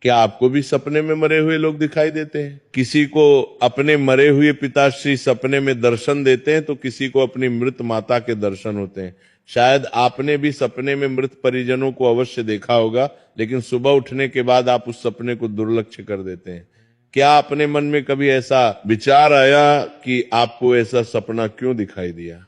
क्या आपको भी सपने में मरे हुए लोग दिखाई देते हैं? किसी को अपने मरे हुए पिताश्री सपने में दर्शन देते हैं तो किसी को अपनी मृत माता के दर्शन होते हैं। शायद आपने भी सपने में मृत परिजनों को अवश्य देखा होगा, लेकिन सुबह उठने के बाद आप उस सपने को दुर्लक्ष्य कर देते हैं। क्या अपने मन में कभी ऐसा विचार आया कि आपको ऐसा सपना क्यों दिखाई दिया?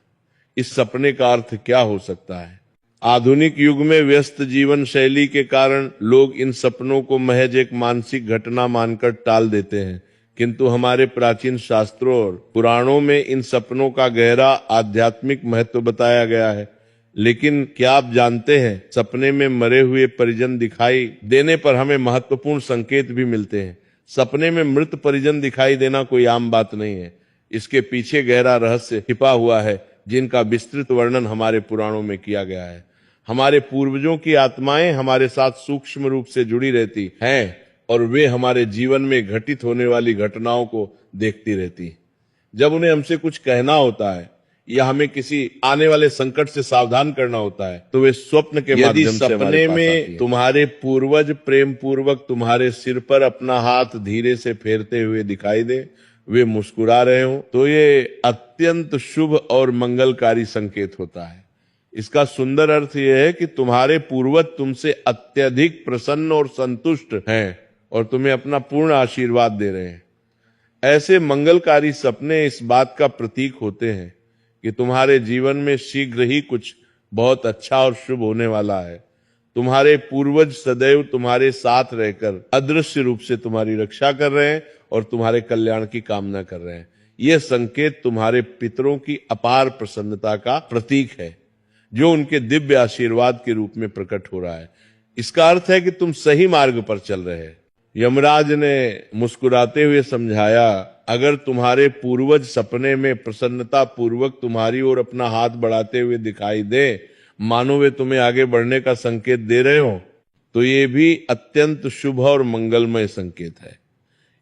इस सपने का अर्थ क्या हो सकता है? आधुनिक युग में व्यस्त जीवन शैली के कारण लोग इन सपनों को महज एक मानसिक घटना मानकर टाल देते हैं, किंतु हमारे प्राचीन शास्त्रों और पुराणों में इन सपनों का गहरा आध्यात्मिक महत्व बताया गया है। लेकिन क्या आप जानते हैं, सपने में मरे हुए परिजन दिखाई देने पर हमें महत्वपूर्ण संकेत भी मिलते हैं। सपने में मृत परिजन दिखाई देना कोई आम बात नहीं है। इसके पीछे गहरा रहस्य छिपा हुआ है, जिनका विस्तृत वर्णन हमारे पुराणों में किया गया है। हमारे पूर्वजों की आत्माएं हमारे साथ सूक्ष्म रूप से जुड़ी रहती हैं और वे हमारे जीवन में घटित होने वाली घटनाओं को देखती रहती। जब उन्हें हमसे कुछ कहना होता है या हमें किसी आने वाले संकट से सावधान करना होता है तो वे स्वप्न के माध्यम से हमारे पास आती हैं। यदि सपने में तुम्हारे पूर्वज प्रेम पूर्वक तुम्हारे सिर पर अपना हाथ धीरे से फेरते हुए दिखाई दे, वे मुस्कुरा रहे हो, तो ये अत्यंत शुभ और मंगलकारी संकेत होता है। इसका सुंदर अर्थ यह है कि तुम्हारे पूर्वज तुमसे अत्यधिक प्रसन्न और संतुष्ट हैं और तुम्हें अपना पूर्ण आशीर्वाद दे रहे हैं। ऐसे मंगलकारी सपने इस बात का प्रतीक होते हैं कि तुम्हारे जीवन में शीघ्र ही कुछ बहुत अच्छा और शुभ होने वाला है। तुम्हारे पूर्वज सदैव तुम्हारे साथ रहकर अदृश्य रूप से तुम्हारी रक्षा कर रहे हैं और तुम्हारे कल्याण की कामना कर रहे हैं। यह संकेत तुम्हारे पितरों की अपार प्रसन्नता का प्रतीक है, जो उनके दिव्य आशीर्वाद के रूप में प्रकट हो रहा है। इसका अर्थ है कि तुम सही मार्ग पर चल रहे हैं। यमराज ने मुस्कुराते हुए समझाया, अगर तुम्हारे पूर्वज सपने में प्रसन्नता पूर्वक तुम्हारी ओर अपना हाथ बढ़ाते हुए दिखाई दे, मानो वे तुम्हें आगे बढ़ने का संकेत दे रहे हो, तो ये भी अत्यंत शुभ और मंगलमय संकेत है।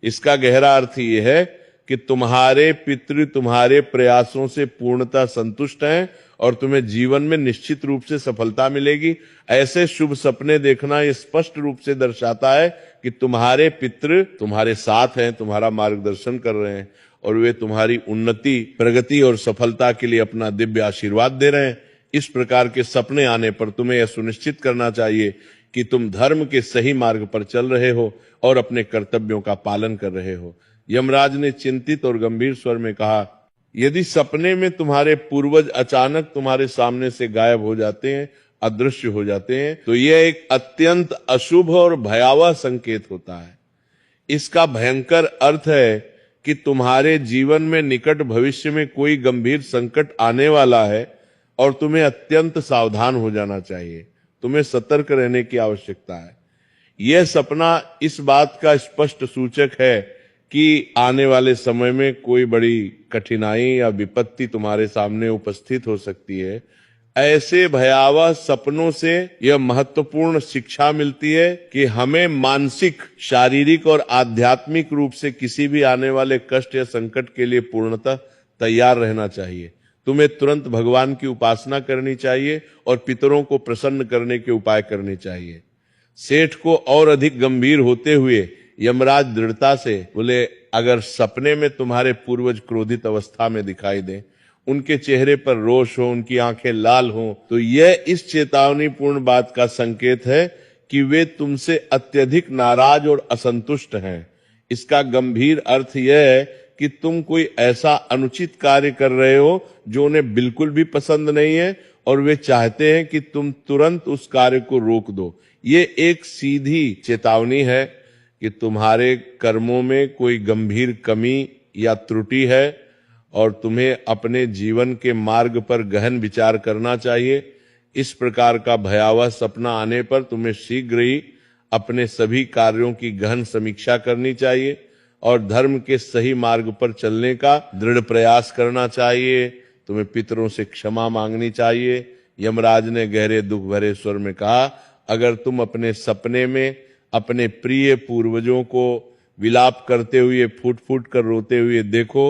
इसका गहरा अर्थ यह है कि तुम्हारे पितृ तुम्हारे प्रयासों से पूर्णतः संतुष्ट हैं और तुम्हें जीवन में निश्चित रूप से सफलता मिलेगी। ऐसे शुभ सपने देखना ये स्पष्ट रूप से दर्शाता है कि तुम्हारे पितृ तुम्हारे साथ हैं, तुम्हारा मार्गदर्शन कर रहे हैं और वे तुम्हारी उन्नति, प्रगति और सफलता के लिए अपना दिव्य आशीर्वाद दे रहे हैं। इस प्रकार के सपने आने पर तुम्हें यह सुनिश्चित करना चाहिए कि तुम धर्म के सही मार्ग पर चल रहे हो और अपने कर्तव्यों का पालन कर रहे हो। यमराज ने चिंतित और गंभीर स्वर में कहा, यदि सपने में तुम्हारे पूर्वज अचानक तुम्हारे सामने से गायब हो जाते हैं, अदृश्य हो जाते हैं, तो यह एक अत्यंत अशुभ और भयावह संकेत होता है। इसका भयंकर अर्थ है कि तुम्हारे जीवन में निकट भविष्य में कोई गंभीर संकट आने वाला है और तुम्हें अत्यंत सावधान हो जाना चाहिए। तुम्हें सतर्क रहने की आवश्यकता है। यह सपना इस बात का स्पष्ट सूचक है कि आने वाले समय में कोई बड़ी कठिनाई या विपत्ति तुम्हारे सामने उपस्थित हो सकती है। ऐसे भयावह सपनों से यह महत्वपूर्ण शिक्षा मिलती है कि हमें मानसिक, शारीरिक और आध्यात्मिक रूप से किसी भी आने वाले कष्ट या संकट के लिए पूर्णतः तैयार रहना चाहिए। तुम्हें तुरंत भगवान की उपासना करनी चाहिए और पितरों को प्रसन्न करने के उपाय करने चाहिए। सेठ को और अधिक गंभीर होते हुए यमराज दृढ़ता से बोले, अगर सपने में तुम्हारे पूर्वज क्रोधित अवस्था में दिखाई दें, उनके चेहरे पर रोष हो, उनकी आंखें लाल हो, तो यह इस चेतावनीपूर्ण बात का संकेत है कि वे तुमसे अत्यधिक नाराज और असंतुष्ट हैं। इसका गंभीर अर्थ यह है कि तुम कोई ऐसा अनुचित कार्य कर रहे हो जो उन्हें बिल्कुल भी पसंद नहीं है और वे चाहते हैं कि तुम तुरंत उस कार्य को रोक दो। ये एक सीधी चेतावनी है कि तुम्हारे कर्मों में कोई गंभीर कमी या त्रुटि है और तुम्हें अपने जीवन के मार्ग पर गहन विचार करना चाहिए। इस प्रकार का भयावह सपना आने पर तुम्हें शीघ्र ही अपने सभी कार्यों की गहन समीक्षा करनी चाहिए और धर्म के सही मार्ग पर चलने का दृढ़ प्रयास करना चाहिए। तुम्हें पितरों से क्षमा मांगनी चाहिए। यमराज ने गहरे दुख भरे स्वर में कहा, अगर तुम अपने सपने में अपने प्रिय पूर्वजों को विलाप करते हुए, फूट फूट कर रोते हुए देखो,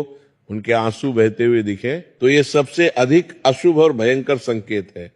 उनके आंसू बहते हुए दिखे, तो ये सबसे अधिक अशुभ और भयंकर संकेत है।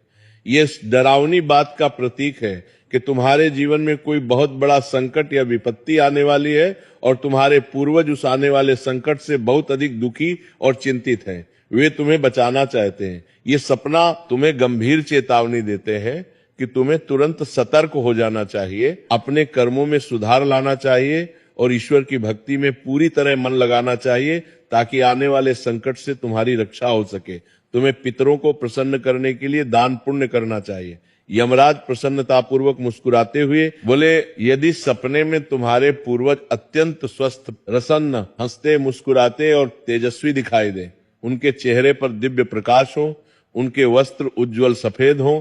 ये डरावनी बात का प्रतीक है कि तुम्हारे जीवन में कोई बहुत बड़ा संकट या विपत्ति आने वाली है और तुम्हारे पूर्वज उस आने वाले संकट से बहुत अधिक दुखी और चिंतित हैं। वे तुम्हें बचाना चाहते हैं। ये सपना तुम्हें गंभीर चेतावनी देते हैं कि तुम्हें तुरंत सतर्क हो जाना चाहिए, अपने कर्मों में सुधार लाना चाहिए और ईश्वर की भक्ति में पूरी तरह मन लगाना चाहिए ताकि आने वाले संकट से तुम्हारी रक्षा हो सके। तुम्हें पितरों को प्रसन्न करने के लिए दान पुण्य करना चाहिए। यमराज प्रसन्नतापूर्वक मुस्कुराते हुए बोले, यदि सपने में तुम्हारे पूर्वज अत्यंत स्वस्थ, प्रसन्न, हंसते, मुस्कुराते और तेजस्वी दिखाई दे, उनके चेहरे पर दिव्य प्रकाश हो, उनके वस्त्र उज्जवल सफेद हो,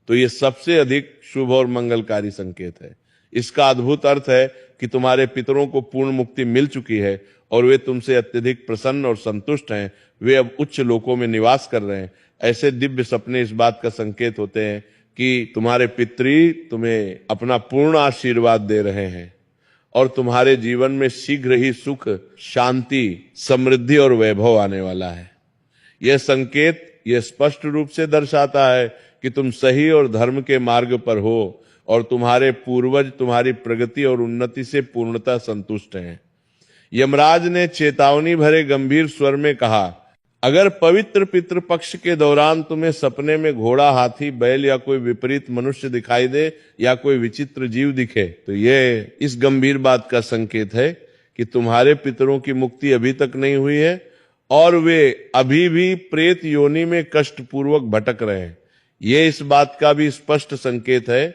तो ये सबसे अधिक शुभ और मंगलकारी संकेत है। इसका अद्भुत अर्थ है कि तुम्हारे पितरों को पूर्ण मुक्ति मिल चुकी है और वे तुमसे अत्यधिक प्रसन्न और संतुष्ट हैं। वे अब उच्च लोकों में निवास कर रहे हैं। ऐसे दिव्य सपने इस बात का संकेत होते हैं कि तुम्हारे पितरी तुम्हें अपना पूर्ण आशीर्वाद दे रहे हैं और तुम्हारे जीवन में शीघ्र ही सुख, शांति, समृद्धि और वैभव आने वाला है। यह संकेत यह स्पष्ट रूप से दर्शाता है कि तुम सही और धर्म के मार्ग पर हो और तुम्हारे पूर्वज तुम्हारी प्रगति और उन्नति से पूर्णतः संतुष्ट हैं। यमराज ने चेतावनी भरे गंभीर स्वर में कहा, अगर पवित्र पितृपक्ष के दौरान तुम्हें सपने में घोड़ा, हाथी, बैल या कोई विपरीत मनुष्य दिखाई दे या कोई विचित्र जीव दिखे, तो ये इस गंभीर बात का संकेत है कि तुम्हारे पितरों की मुक्ति अभी तक नहीं हुई है और वे अभी भी प्रेत योनि में कष्ट पूर्वक भटक रहे हैं। ये इस बात का भी स्पष्ट संकेत है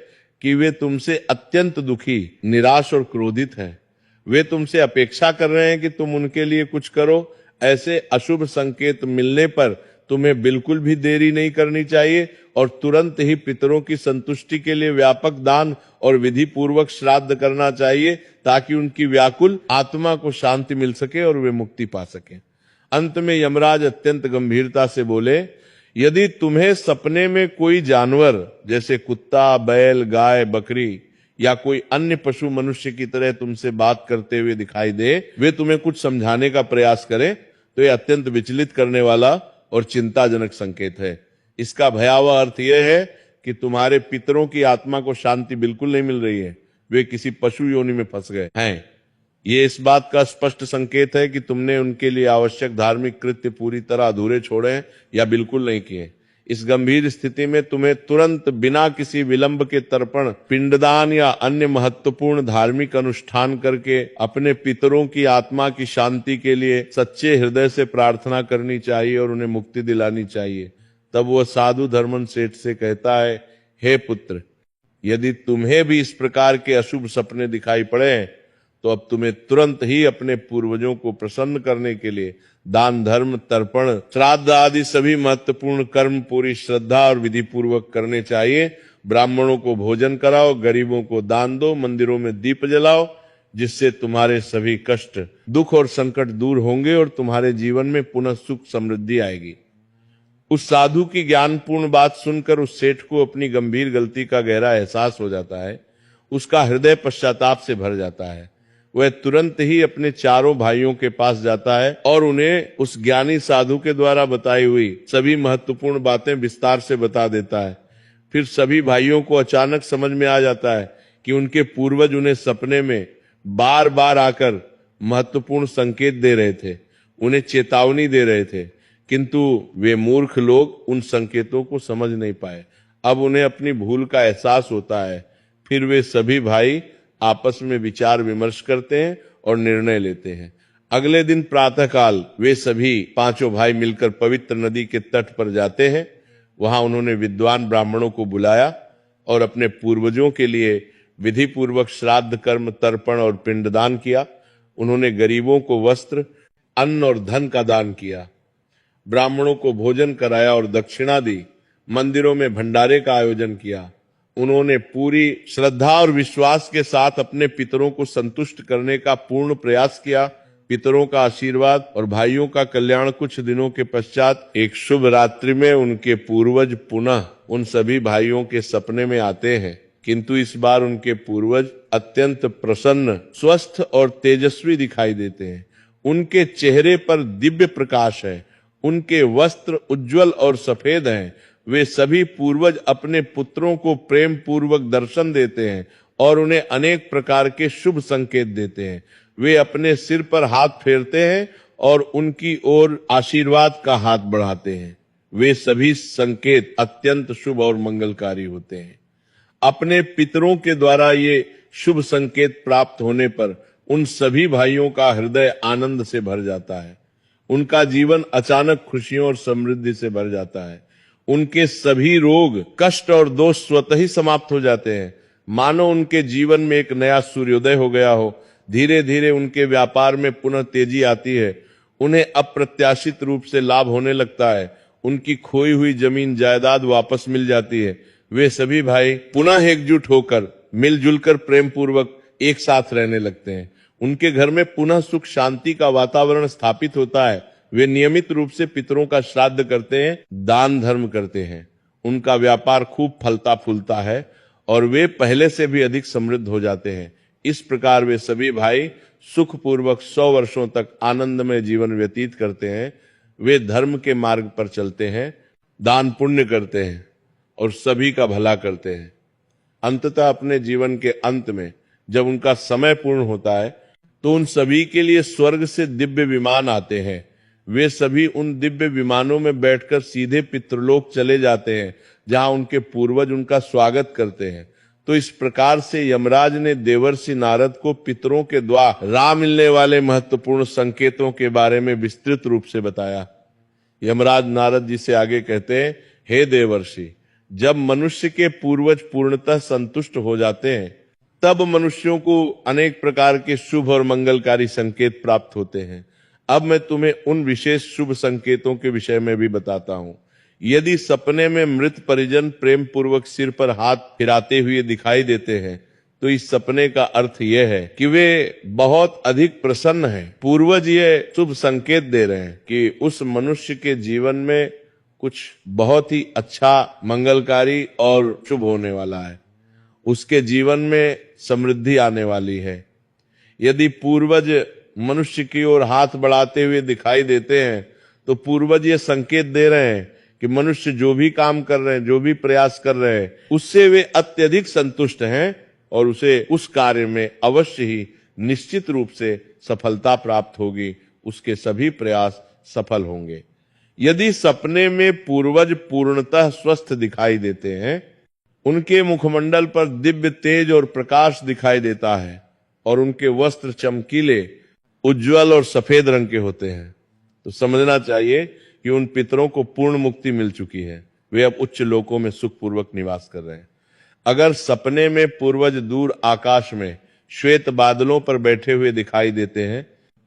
कि वे तुमसे अत्यंत दुखी, निराश और क्रोधित हैं। वे तुमसे अपेक्षा कर रहे हैं कि तुम उनके लिए कुछ करो। ऐसे अशुभ संकेत मिलने पर तुम्हें बिल्कुल भी देरी नहीं करनी चाहिए और तुरंत ही पितरों की संतुष्टि के लिए व्यापक दान और विधि पूर्वक श्राद्ध करना चाहिए ताकि उनकी व्याकुल आत्मा को शांति मिल सके और वे मुक्ति पा सके। अंत में यमराज अत्यंत गंभीरता से बोले, यदि तुम्हें सपने में कोई जानवर जैसे कुत्ता, बैल, गाय, बकरी या कोई अन्य पशु मनुष्य की तरह तुमसे बात करते हुए दिखाई दे, वे तुम्हें कुछ समझाने का प्रयास करें, तो यह अत्यंत विचलित करने वाला और चिंताजनक संकेत है। इसका भयावह अर्थ यह है कि तुम्हारे पितरों की आत्मा को शांति बिल्कुल नहीं मिल रही है, वे किसी पशु योनि में फंस गए हैं। ये इस बात का स्पष्ट संकेत है कि तुमने उनके लिए आवश्यक धार्मिक कृत्य पूरी तरह अधूरे छोड़े हैं या बिल्कुल नहीं किए। इस गंभीर स्थिति में तुम्हें तुरंत बिना किसी विलंब के तर्पण, पिंडदान या अन्य महत्वपूर्ण धार्मिक अनुष्ठान करके अपने पितरों की आत्मा की शांति के लिए सच्चे हृदय से प्रार्थना करनी चाहिए और उन्हें मुक्ति दिलानी चाहिए। तब वह साधु धर्मन सेठ से कहता है, हे पुत्र, यदि तुम्हें भी इस प्रकार के अशुभ सपने दिखाई पड़े तो अब तुम्हें तुरंत ही अपने पूर्वजों को प्रसन्न करने के लिए दान, धर्म, तर्पण, श्राद्ध आदि सभी महत्वपूर्ण कर्म पूरी श्रद्धा और विधि पूर्वक करने चाहिए। ब्राह्मणों को भोजन कराओ, गरीबों को दान दो, मंदिरों में दीप जलाओ, जिससे तुम्हारे सभी कष्ट, दुख और संकट दूर होंगे और तुम्हारे जीवन में पुनः सुख समृद्धि आएगी। उस साधु की ज्ञानपूर्ण बात सुनकर उस सेठ को अपनी गंभीर गलती का गहरा एहसास हो जाता है। उसका हृदय पश्चाताप से भर जाता है। वह तुरंत ही अपने चारों भाइयों के पास जाता है और उन्हें उस ज्ञानी साधु के द्वारा बताई हुई सभी महत्वपूर्ण बातें विस्तार से बता देता है। फिर सभी भाइयों को अचानक समझ में आ जाता है कि उनके पूर्वज उन्हें सपने में बार बार आकर महत्वपूर्ण संकेत दे रहे थे, उन्हें चेतावनी दे रहे थे, किंतु वे मूर्ख लोग उन संकेतों को समझ नहीं पाए। अब उन्हें अपनी भूल का एहसास होता है। फिर वे सभी भाई आपस में विचार विमर्श करते हैं और निर्णय लेते हैं। अगले दिन प्रातःकाल वे सभी पांचों भाई मिलकर पवित्र नदी के तट पर जाते हैं। वहां उन्होंने विद्वान ब्राह्मणों को बुलाया और अपने पूर्वजों के लिए विधि पूर्वक श्राद्ध, कर्म, तर्पण और पिंडदान किया। उन्होंने गरीबों को वस्त्र, अन्न और धन का दान किया, ब्राह्मणों को भोजन कराया और दक्षिणा दी, मंदिरों में भंडारे का आयोजन किया। उन्होंने पूरी श्रद्धा और विश्वास के साथ अपने पितरों को संतुष्ट करने का पूर्ण प्रयास किया। पितरों का आशीर्वाद और भाइयों का कल्याण। कुछ दिनों के पश्चात एक शुभ रात्रि में उनके पूर्वज पुनः उन सभी भाइयों के सपने में आते हैं, किंतु इस बार उनके पूर्वज अत्यंत प्रसन्न, स्वस्थ और तेजस्वी दिखाई देते हैं। उनके चेहरे पर दिव्य प्रकाश है, उनके वस्त्र उज्जवल और सफेद हैं, वे सभी पूर्वज अपने पुत्रों को प्रेम पूर्वक दर्शन देते हैं और उन्हें अनेक प्रकार के शुभ संकेत देते हैं। वे अपने सिर पर हाथ फेरते हैं और उनकी ओर आशीर्वाद का हाथ बढ़ाते हैं। वे सभी संकेत अत्यंत शुभ और मंगलकारी होते हैं। अपने पितरों के द्वारा ये शुभ संकेत प्राप्त होने पर उन सभी भाइयों का हृदय आनंद से भर जाता है। उनका जीवन अचानक खुशियों और समृद्धि से भर जाता है। उनके सभी रोग, कष्ट और दोष स्वतः ही समाप्त हो जाते हैं, मानो उनके जीवन में एक नया सूर्योदय हो गया हो। धीरे धीरे उनके व्यापार में पुनः तेजी आती है। उन्हें अप्रत्याशित रूप से लाभ होने लगता है। उनकी खोई हुई जमीन जायदाद वापस मिल जाती है। वे सभी भाई पुनः एकजुट होकर मिलजुल कर प्रेम पूर्वक एक साथ रहने लगते हैं। उनके घर में पुनः सुख शांति का वातावरण स्थापित होता है। वे नियमित रूप से पितरों का श्राद्ध करते हैं, दान धर्म करते हैं। उनका व्यापार खूब फलता फूलता है और वे पहले से भी अधिक समृद्ध हो जाते हैं। इस प्रकार वे सभी भाई सुखपूर्वक 100 वर्षों तक आनंदमय जीवन व्यतीत करते हैं। वे धर्म के मार्ग पर चलते हैं, दान पुण्य करते हैं और सभी का भला करते हैं। अंततः अपने जीवन के अंत में जब उनका समय पूर्ण होता है तो उन सभी के लिए स्वर्ग से दिव्य विमान आते हैं। वे सभी उन दिव्य विमानों में बैठकर सीधे पितृलोक चले जाते हैं, जहां उनके पूर्वज उनका स्वागत करते हैं। तो इस प्रकार से यमराज ने देवर्षि नारद को पितरों के द्वारा मिलने वाले महत्वपूर्ण संकेतों के बारे में विस्तृत रूप से बताया। यमराज नारद जी से आगे कहते हैं, हे देवर्षि, जब मनुष्य के पूर्वज पूर्णतः संतुष्ट हो जाते हैं तब मनुष्यों को अनेक प्रकार के शुभ और मंगलकारी संकेत प्राप्त होते हैं। अब मैं तुम्हें उन विशेष शुभ संकेतों के विषय में भी बताता हूं। यदि सपने में मृत परिजन प्रेम पूर्वक सिर पर हाथ फिराते हुए दिखाई देते हैं तो इस सपने का अर्थ यह है कि वे बहुत अधिक प्रसन्न हैं। पूर्वज ये शुभ संकेत दे रहे हैं कि उस मनुष्य के जीवन में कुछ बहुत ही अच्छा, मंगलकारी और शुभ होने वाला है। उसके जीवन में समृद्धि आने वाली है। यदि पूर्वज मनुष्य की ओर हाथ बढ़ाते हुए दिखाई देते हैं तो पूर्वज ये संकेत दे रहे हैं कि मनुष्य जो भी काम कर रहे हैं, जो भी प्रयास कर रहे हैं, उससे वे अत्यधिक संतुष्ट हैं और उसे उस कार्य में अवश्य ही निश्चित रूप से सफलता प्राप्त होगी। उसके सभी प्रयास सफल होंगे। यदि सपने में पूर्वज पूर्णतः स्वस्थ दिखाई देते हैं, उनके मुखमंडल पर दिव्य तेज और प्रकाश दिखाई देता है और उनके वस्त्र चमकीले, उज्जवल और सफेद रंग के होते हैं, तो समझना चाहिए कि उन पितरों को पूर्ण मुक्ति मिल चुकी है। वे अब उच्च लोकों में सुखपूर्वक निवास कर रहे हैं। अगर सपने में पूर्वज दूर आकाश में श्वेत बादलों पर बैठे हुए दिखाई देते हैं,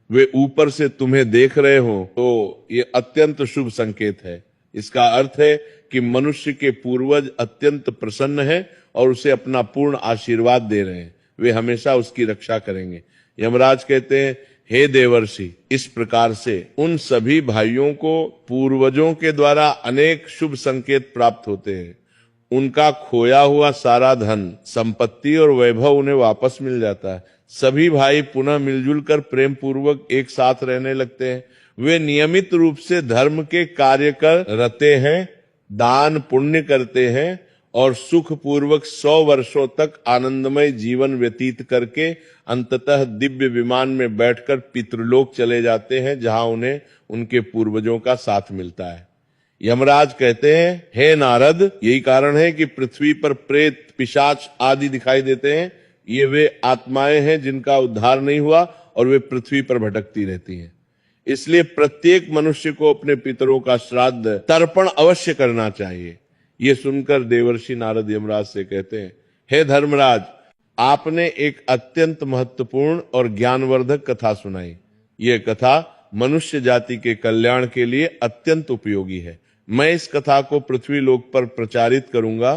वे ऊपर से तुम्हें देख रहे हो, तो ये अत्यंत शुभ संकेत है। इसका अर्थ है कि मनुष्य के पूर्वज अत्यंत प्रसन्न हैं और उसे अपना पूर्ण आशीर्वाद दे रहे हैं। वे हमेशा उसकी रक्षा करेंगे। यमराज कहते हैं, हे देवर्षि, इस प्रकार से उन सभी भाइयों को पूर्वजों के द्वारा अनेक शुभ संकेत प्राप्त होते हैं। उनका खोया हुआ सारा धन, संपत्ति और वैभव उन्हें वापस मिल जाता है। सभी भाई पुनः मिलजुल कर प्रेम पूर्वक एक साथ रहने लगते हैं। वे नियमित रूप से धर्म के कार्य कर रहते हैं, दान पुण्य करते हैं और सुख पूर्वक 100 वर्षों तक आनंदमय जीवन व्यतीत करके अंततः दिव्य विमान में बैठकर पितृलोक चले जाते हैं, जहां उन्हें उनके पूर्वजों का साथ मिलता है। यमराज कहते हैं, हे नारद, यही कारण है कि पृथ्वी पर प्रेत, पिशाच आदि दिखाई देते हैं। ये वे आत्माएं हैं जिनका उद्धार नहीं हुआ और वे पृथ्वी पर भटकती रहती हैं। इसलिए प्रत्येक मनुष्य को अपने पितरों का श्राद्ध, तर्पण अवश्य करना चाहिए। ये सुनकर देवर्षि नारद यमराज से कहते हैं, हे धर्मराज, आपने एक अत्यंत महत्वपूर्ण और ज्ञानवर्धक कथा सुनाई। ये कथा मनुष्य जाति के कल्याण के लिए अत्यंत उपयोगी है। मैं इस कथा को पृथ्वी लोक पर प्रचारित करूंगा